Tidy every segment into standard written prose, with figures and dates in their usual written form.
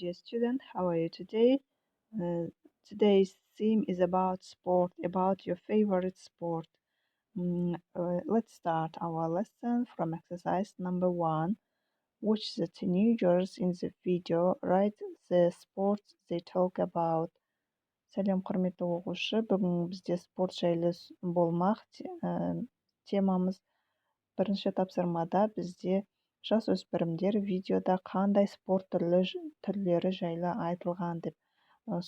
dear student. How are you today? Today's theme is about sport, about your favorite sport. Let's start our lesson from exercise number 1. Watch the teenagers in the video, write the sports they talk about. Сәлем, құрметті оқушы. Бүгін бізде спорт жайлы болмақ. Темамыз бірінші тапсырмада бізде жасөспірімдер видеода қандай спорт түрлері жайлы айтылған деп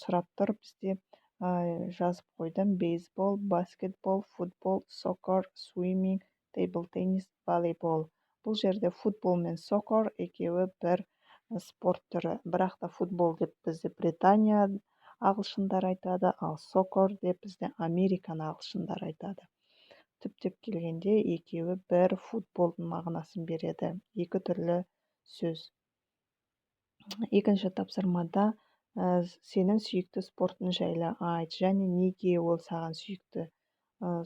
сұрап тұр. Бізде жазып қойдым: бейсбол, баскетбол, футбол, соккер, свиминг, тейбл теннис, волейбол. Бұл жерде футбол мен соккер екеуі бір спорт түрі. Бірақ та футбол деп бізде Британия ағылшындар айтады, ал соккер деп бізде Американ ағылшындар айтады. Түптеп келгенде екеуі бір футболдың мағынасын береді. Екі түрлі сөз. Екінші тапсырмада сенің сүйікті спортың жайлы айт және неге ол саған сүйікті.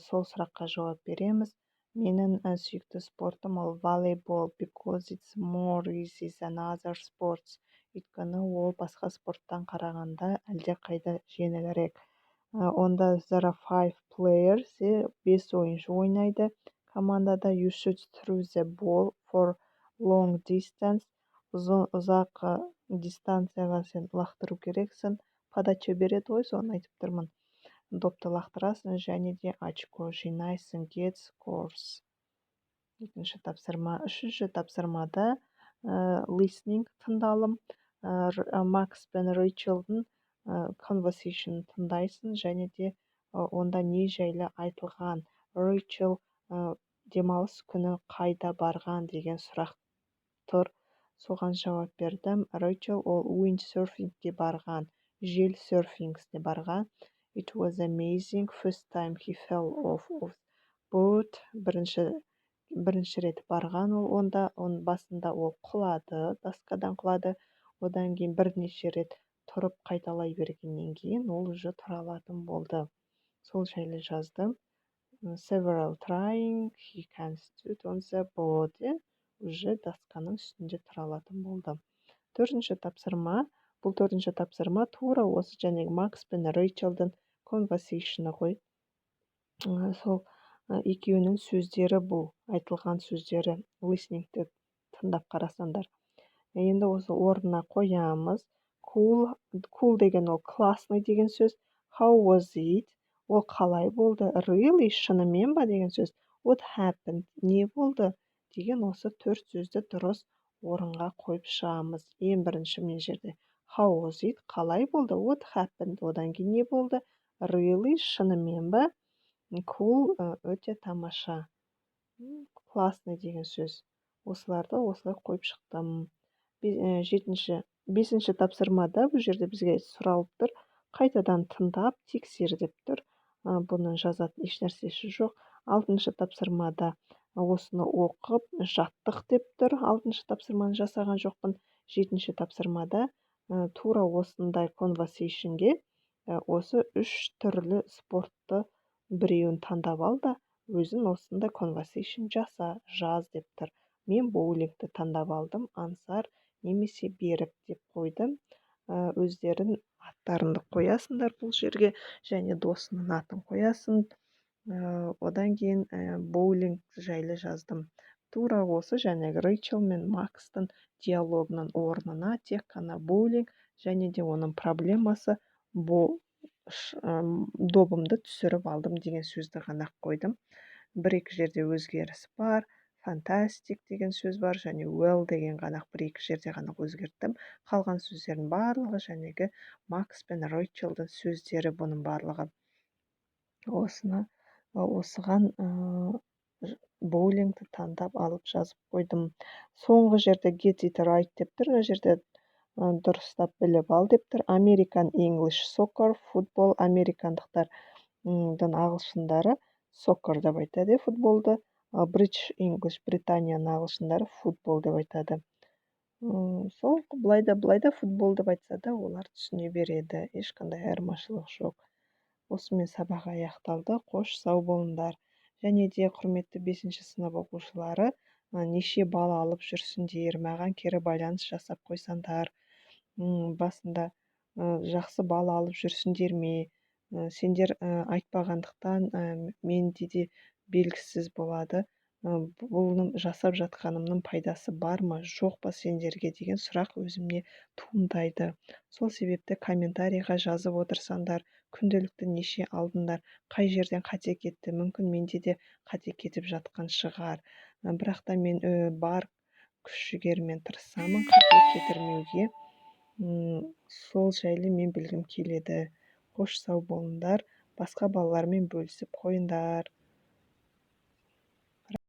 Сол сұраққа жауап береміз. Менің сүйікті спортым ол волейбол, because it's more easy than other sports. Өйткені ол басқа спорттан қарағанда әлдеқайда жеңілірек. Онда there are 5 players, 5 ойыншы ойнайды командада. You should throw the ball for long distance. Ұзақ дистанцияға сен лақтыру керексің. Подача береді ғой, соны айтып тұрмын. Допты лақтырасың және де очко жинайсың, get scores. Екінші тапсырма. Үшінші тапсырмада listening тыңдалым. Макс пен Рейчелдің conversation тыңдайсың және де онда не жайлы айтылған. Рейчел демалыс күні қайда барған деген сұрақ тұр. Соған жауап бердім. Рейчел ол windsurfingге барған, жел серфингісіне барған. It was amazing first time he fell off of boat. Бірінші рет барған ол онда, оның басында ол құлады, доскадан құлады. Одан кейін бірнеше рет тұрып қайталай бергеннен кейін ол уже тұра алатын болды. Сол жайлы жаздым. Several trying, he can stood on the board. Уже досканың үстінде тұра алатын болды. Төртінші тапсырма. Бұл төртінші тапсырма тура осы және Макс пен Рейчелдің conversation ғой. Сол екеуінің сөздері бұл, айтылған сөздері. Listeningті тыңдап қарасаңдар. Енді осы орнына қоямыз. Cool деген ол классный деген сөз. How was it? Ол қалай болды? Really? Шынымен ба деген сөз. What happened? Не болды? Деген осы төрт сөзді дұрыс орынға қойып шығамыз. Ең бірінші мен жерде how was it? Қалай болды? What happened? Одан кейін не болды? Really? Шынымен ба? Cool өте тамаша. Классный деген сөз. Осыларды осылай қойып шықтым. Бесінші тапсырмада бұл жерде бізге сұралып тұр. Қайтадан тыңдап, тексер деп тұр. Бұның жазатын еш нәрсесі жоқ. Алтыншы тапсырмада осыны оқып, жаттық деп тұр. Алтыншы тапсырманы жасаған жоқпын. Жетінші тапсырмада тура осындай conversationге осы үш түрлі спортты біреуін таңдап ал да, өзің осындай conversation жаз деп тұр. Мен боулингті таңдап алдым, Ансар немесе Берік деп қойдым. Өздерін аттарыңды қоясыңдар бұл жерге және досының атын қоясың. Одан кейін боулинг жайлы жаздым. Тура осы жәнегі Рейчел мен Макстың диалогының орнына тек қана боулинг және де оның проблемасы добымды түсіріп алдым деген сөзді ғана қойдым. Бір-екі жерде өзгеріс бар. Fantastic деген сөз бар және well деген ғана бір-екі жерде ғана өзгерттім. Қалған сөздердің барлығы жәнегі Макс пен Рейчелдің сөздері бұның барлығы. Осыған боулингті таңдап алып жазып қойдым. Соңғы жерде get it right деп тұр. Мына жерде дұрыстап біліп ал деп тұр. American English soccer, футбол, американдықтардың ағылшындары soccer деп айтады футболды. British English, Британияның ағылшындары футбол деп айтады. Сол былайда футбол деп айтса да, олар түсіне береді. Ешқандай айырмашылық жоқ. Осымен сабақ аяқталды. Қош сау болыңдар. Және де құрметті 5-ші сынып оқушылары, неше бал алып жүрсіңдер, маған кері байланыс жасап қойсаңдар. басында жақсы балл алып жүрсіңдер ме, сендер айтпағандықтан менде де белгісіз болады. Бұның жасап жатқанымның пайдасы бар ма жоқ па сендерге деген сұрақ өзіме туындайды. Сол себепті комментарийға жазып отырсаңдар, күнделікті неше алдыңдар, қай жерден қате кетті, мүмкін менде де қате кетіп жатқан шығар. Бірақ та мен бар күш-жігермен тырысамын қате кетірмеуге. Сол жайлы мен білгім келеді. Қош сау болыңдар. Басқа балалармен бөлісіп қойыңдар.